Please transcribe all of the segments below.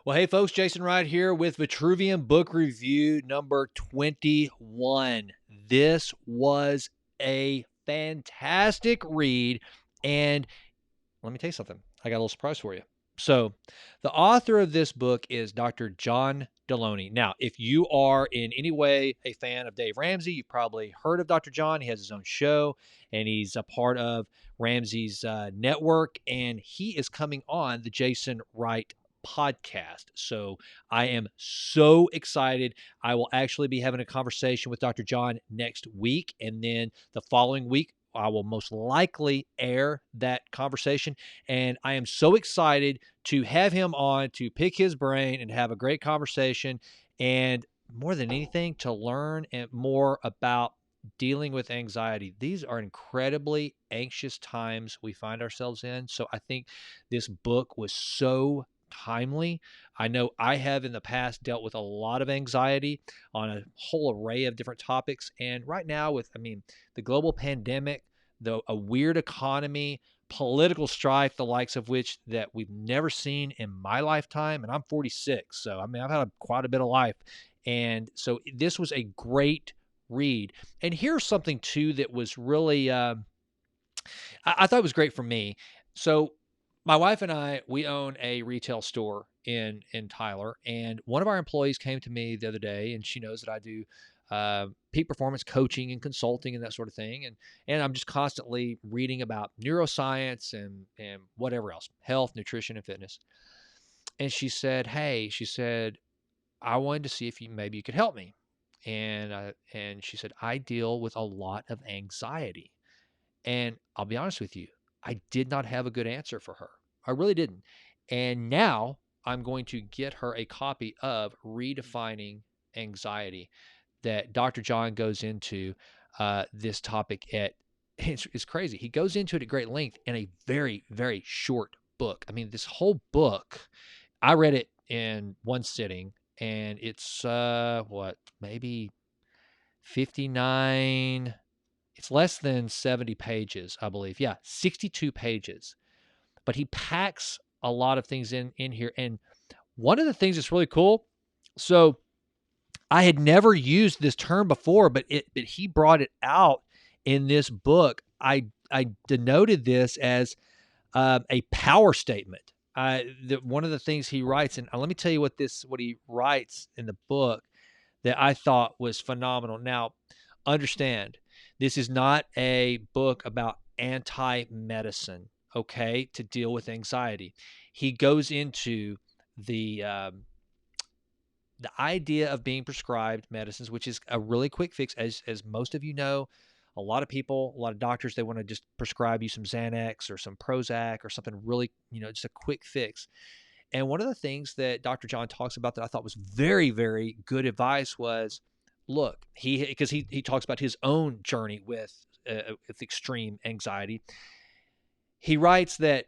Well, hey, folks, Jason Wright here with Vitruvian Book Review number 21. This was a fantastic read, and let me tell you something. I got a little surprise for you. So, the author of this book is Dr. John Deloney. Now, if you are in any way a fan of Dave Ramsey, you've probably heard of Dr. John. He has his own show, and he's a part of Ramsey's network, and he is coming on the Jason Wright podcast. So I am so excited. I will actually be having a conversation with Dr. John next week, and then the following week, I will most likely air that conversation. And I am so excited to have him on to pick his brain and have a great conversation. And more than anything, to learn and more about dealing with anxiety. These are incredibly anxious times we find ourselves in. So I think this book was so timely. I know I have in the past dealt with a lot of anxiety on a whole array of different topics. And right now, with, the global pandemic, a weird economy, political strife, the likes of which that we've never seen in my lifetime. And I'm 46. So, I've had quite a bit of life. And so this was a great read. And here's something, too, that was really, I thought it was great for me. So, my wife and I, we own a retail store in Tyler, and one of our employees came to me the other day, and she knows that I do peak performance coaching and consulting and that sort of thing, and I'm just constantly reading about neuroscience and whatever else, health, nutrition, and fitness. And she said, "Hey," she said, "I wanted to see if maybe you could help me." And she said, "I deal with a lot of anxiety." And I'll be honest with you, I did not have a good answer for her. I really didn't. And now I'm going to get her a copy of Redefining Anxiety that Dr. John goes into this topic at. It's crazy. He goes into it at great length in a very, very short book. This whole book, I read it in one sitting, and it's maybe 59. It's less than 70 pages, I believe. Yeah, 62 pages. But he packs a lot of things in here. And one of the things that's really cool, so I had never used this term before, but he brought it out in this book. I denoted this as a power statement. One of the things he writes, and let me tell you what he writes in the book that I thought was phenomenal. Now, understand, this is not a book about anti-medicine, okay, to deal with anxiety. He goes into the idea of being prescribed medicines, which is a really quick fix, as most of you know. A lot of people, a lot of doctors, they want to just prescribe you some Xanax or some Prozac or something really, just a quick fix. And one of the things that Dr. John talks about that I thought was very, very good advice was, look, because he talks about his own journey with extreme anxiety. He writes that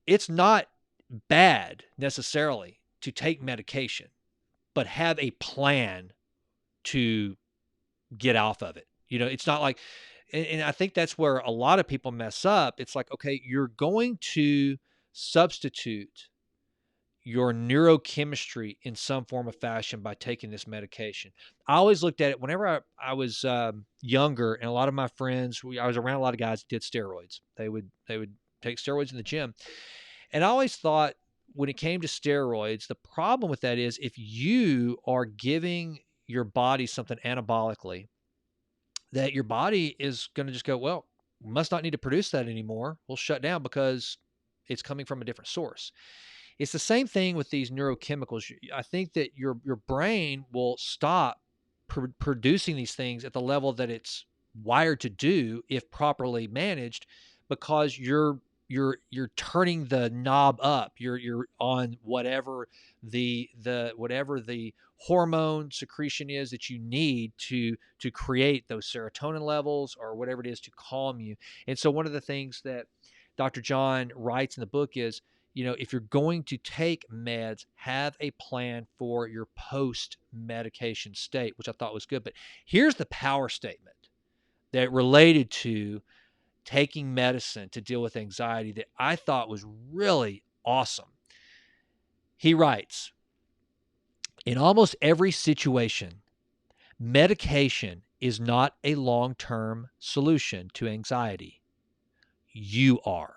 it's not bad necessarily to take medication, but have a plan to get off of it. It's not like, and I think that's where a lot of people mess up. It's like, okay, you're going to substitute your neurochemistry in some form of fashion by taking this medication. I always looked at it whenever I was younger, and a lot of my friends, I was around a lot of guys that did steroids. They would take steroids in the gym. And I always thought when it came to steroids, the problem with that is if you are giving your body something anabolically, that your body is going to just go, well, must not need to produce that anymore. We'll shut down because it's coming from a different source. It's the same thing with these neurochemicals. I think that your brain will stop producing these things at the level that it's wired to do if properly managed, because you're turning the knob up. You're on whatever the hormone secretion is that you need to create those serotonin levels or whatever it is to calm you. And so one of the things that Dr. John writes in the book is, if you're going to take meds, have a plan for your post-medication state, which I thought was good. But here's the power statement that related to taking medicine to deal with anxiety that I thought was really awesome. He writes, In almost every situation, medication is not a long-term solution to anxiety. You are.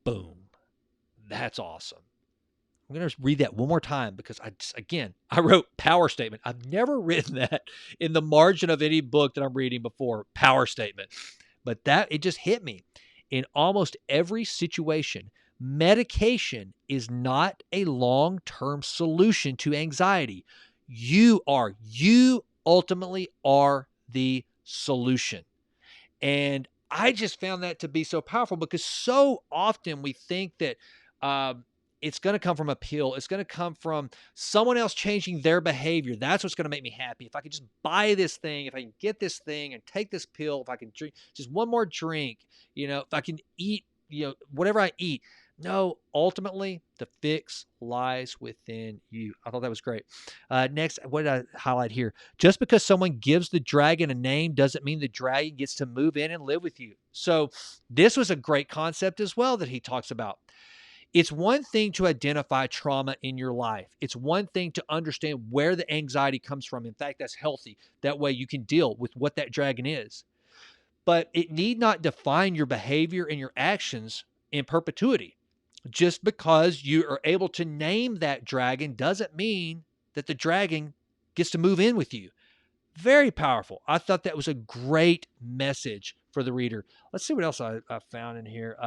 Boom. That's awesome. I'm going to read that one more time because I wrote power statement. I've never written that in the margin of any book that I'm reading before, power statement. But it just hit me. In almost every situation, medication is not a long-term solution to anxiety. You ultimately are the solution. And I just found that to be so powerful because so often we think that it's going to come from a pill. It's going to come from someone else changing their behavior. That's what's going to make me happy. If I could just buy this thing, if I can get this thing and take this pill, if I can drink just one more drink, if I can eat, whatever I eat. No, ultimately, the fix lies within you. I thought that was great. Next, what did I highlight here? Just because someone gives the dragon a name doesn't mean the dragon gets to move in and live with you. So this was a great concept as well that he talks about. It's one thing to identify trauma in your life. It's one thing to understand where the anxiety comes from. In fact, that's healthy. That way you can deal with what that dragon is. But it need not define your behavior and your actions in perpetuity. Just because you are able to name that dragon doesn't mean that the dragon gets to move in with you. Very powerful. I thought that was a great message for the reader. Let's see what else I found in here.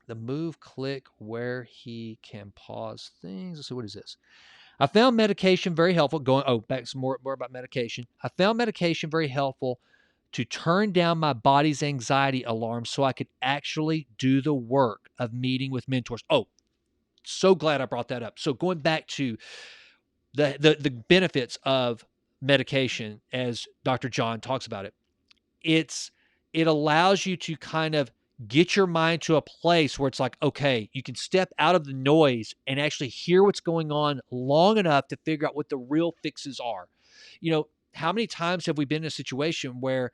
The move click where he can pause things. Let's see, what is this? I found medication very helpful. Back some more about medication. I found medication very helpful to turn down my body's anxiety alarm so I could actually do the work of meeting with mentors. Oh, so glad I brought that up. So going back to the benefits of medication, as Dr. John talks about it, it allows you to kind of get your mind to a place where it's like, okay, you can step out of the noise and actually hear what's going on long enough to figure out what the real fixes are. How many times have we been in a situation where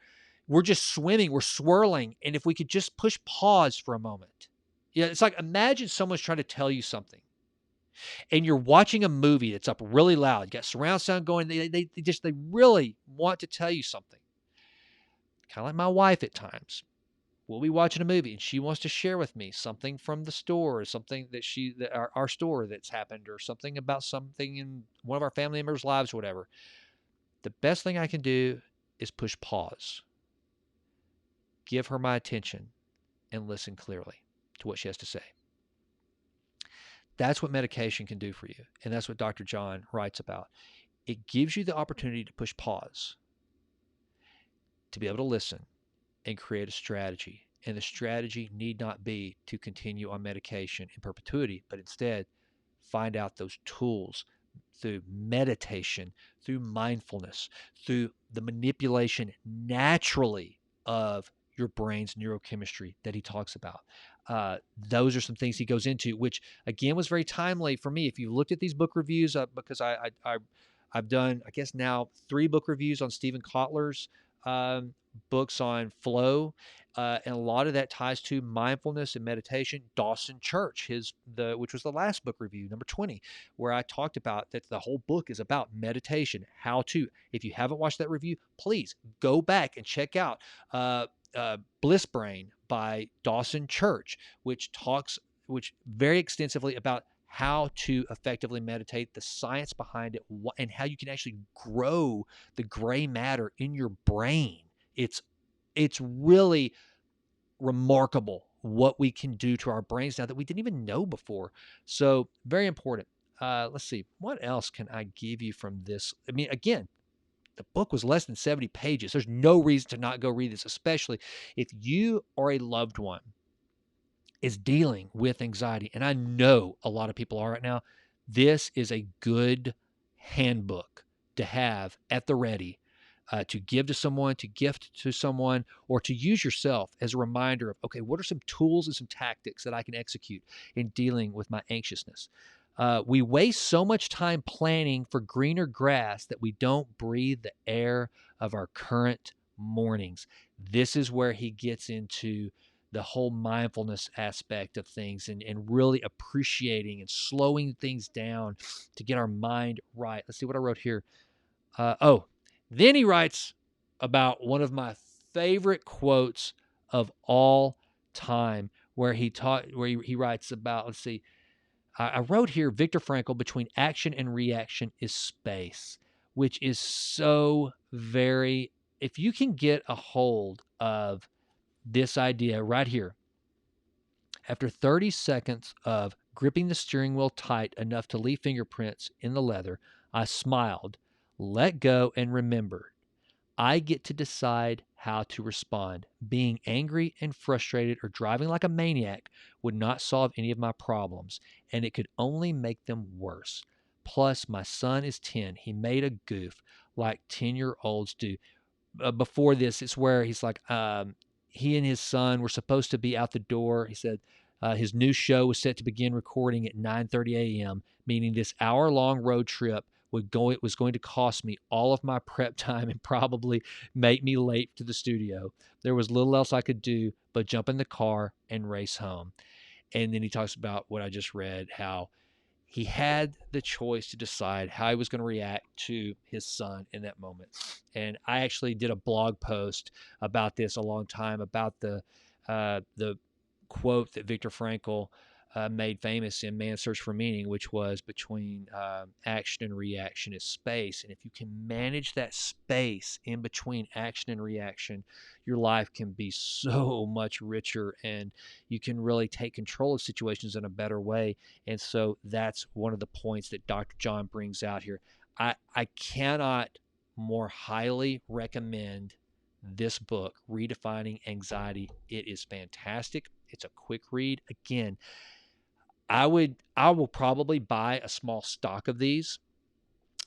we're just swimming, we're swirling, and if we could just push pause for a moment. It's like, imagine someone's trying to tell you something and you're watching a movie that's up really loud, you got surround sound going, they really want to tell you something. Kind of like my wife at times. We'll be watching a movie and she wants to share with me something from the store, or something that our store that's happened, or something about something in one of our family members' lives, or whatever. The best thing I can do is push pause, give her my attention, and listen clearly to what she has to say. That's what medication can do for you. And that's what Dr. John writes about. It gives you the opportunity to push pause, to be able to listen and create a strategy. And the strategy need not be to continue on medication in perpetuity, but instead find out those tools through meditation, through mindfulness, through the manipulation naturally of your brain's neurochemistry that he talks about. Those are some things he goes into, which again was very timely for me. If you looked at these book reviews, because I've done, I guess now 3 book reviews on Stephen Kotler's books on flow, and a lot of that ties to mindfulness and meditation. Dawson Church, which was the last book review, number 20, where I talked about that the whole book is about meditation. If you haven't watched that review, please go back and check out Bliss Brain by Dawson Church, which very extensively about how to effectively meditate, the science behind it, and how you can actually grow the gray matter in your brain. It's really remarkable what we can do to our brains now that we didn't even know before. So very important. Let's see, what else can I give you from this? I mean, again, the book was less than 70 pages. There's no reason to not go read this, especially if you or a loved one is dealing with anxiety. And I know a lot of people are right now. This is a good handbook to have at the ready, to give to someone, to gift to someone, or to use yourself as a reminder of, okay, what are some tools and some tactics that I can execute in dealing with my anxiousness? We waste so much time planning for greener grass that we don't breathe the air of our current mornings. This is where he gets into the whole mindfulness aspect of things, and really appreciating and slowing things down to get our mind right. Let's see what I wrote here. Then he writes about one of my favorite quotes of all time, where he writes about, let's see, I wrote here, Viktor Frankl, between action and reaction is space, which is so very, if you can get a hold of this idea right here, after 30 seconds of gripping the steering wheel tight enough to leave fingerprints in the leather, I smiled, let go, and remembered. I get to decide how to respond. Being angry and frustrated or driving like a maniac would not solve any of my problems, and it could only make them worse. Plus, my son is 10. He made a goof like 10-year-olds do. Before this, it's where he's like, he and his son were supposed to be out the door. He said his new show was set to begin recording at 9:30 a.m., meaning this hour-long road trip it was going to cost me all of my prep time and probably make me late to the studio. There was little else I could do but jump in the car and race home. And then he talks about what I just read, how he had the choice to decide how he was going to react to his son in that moment. And I actually did a blog post about this a long time, about the quote that Viktor Frankl made famous in Man's Search for Meaning, which was between action and reaction is space. And if you can manage that space in between action and reaction, your life can be so much richer, and you can really take control of situations in a better way. And so that's one of the points that Dr. John brings out here. I cannot more highly recommend this book, Redefining Anxiety. It is fantastic. It's a quick read. Again, I will probably buy a small stock of these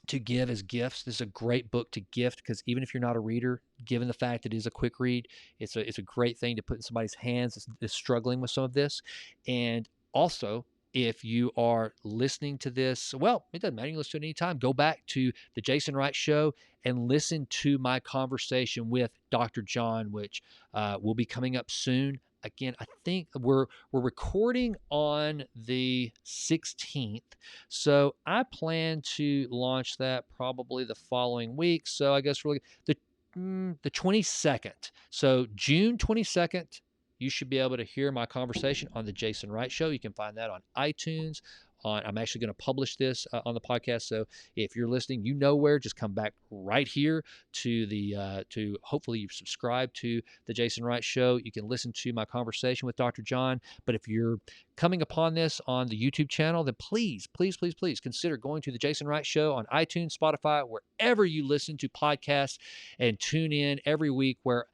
to give as gifts. This is a great book to gift, because even if you're not a reader, given the fact that it is a quick read, it's a great thing to put in somebody's hands that's struggling with some of this. And also, if you are listening to this, well, it doesn't matter. You can listen to it anytime. Go back to the Jason Wright Show and listen to my conversation with Dr. John, which will be coming up soon. Again, I think we're recording on the 16th, so I plan to launch that probably the following week. So I guess really the 22nd. So June 22nd, you should be able to hear my conversation on the Jason Wright Show. You can find that on iTunes. I'm actually going to publish this on the podcast. So if you're listening, you know where. Just come back right here to hopefully you've subscribed to the Jason Wright Show. You can listen to my conversation with Dr. John. But if you're coming upon this on the YouTube channel, then please consider going to the Jason Wright Show on iTunes, Spotify, wherever you listen to podcasts, and tune in every week, where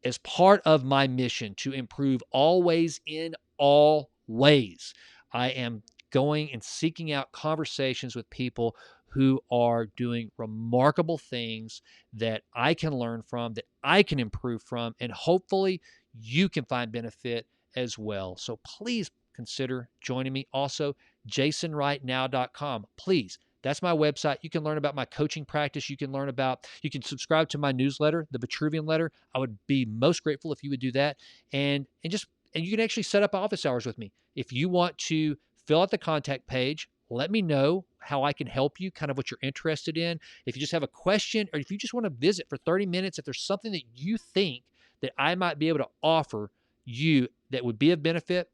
as part of my mission to improve always in all ways, I am going and seeking out conversations with people who are doing remarkable things that I can learn from, that I can improve from, and hopefully you can find benefit as well. So please consider joining me. Also, jasonwrightnow.com. Please, that's my website. You can learn about my coaching practice. You can subscribe to my newsletter, the Vitruvian letter. I would be most grateful if you would do that. And you can actually set up office hours with me. If you want to fill out the contact page, let me know how I can help you, kind of what you're interested in. If you just have a question, or if you just want to visit for 30 minutes, if there's something that you think that I might be able to offer you that would be of benefit,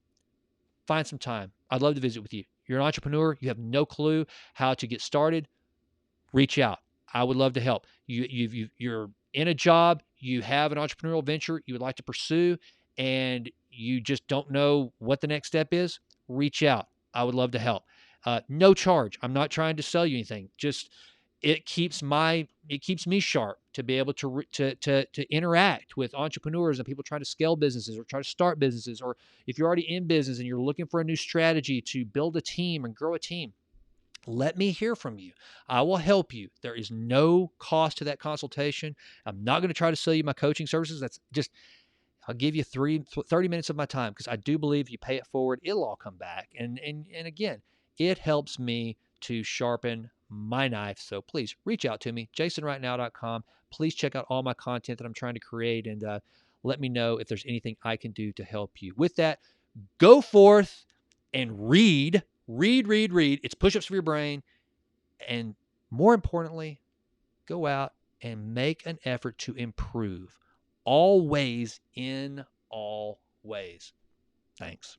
find some time. I'd love to visit with you. You're an entrepreneur. You have no clue how to get started. Reach out. I would love to help. You're in a job. You have an entrepreneurial venture you would like to pursue, and you just don't know what the next step is. Reach out. I would love to help. No charge. I'm not trying to sell you anything. Just it keeps me sharp to be able to interact with entrepreneurs and people trying to scale businesses or try to start businesses, or if you're already in business and you're looking for a new strategy to build a team and grow a team. Let me hear from you. I will help you. There is no cost to that consultation. I'm not going to try to sell you my coaching services. I'll give you 30 minutes of my time, because I do believe you pay it forward, it'll all come back. And again, it helps me to sharpen my knife. So please reach out to me, jasonwrightnow.com. Please check out all my content that I'm trying to create, and Let me know if there's anything I can do to help you. With that, go forth and read. It's push-ups for your brain. And more importantly, go out and make an effort to improve. Always in all ways. Thanks.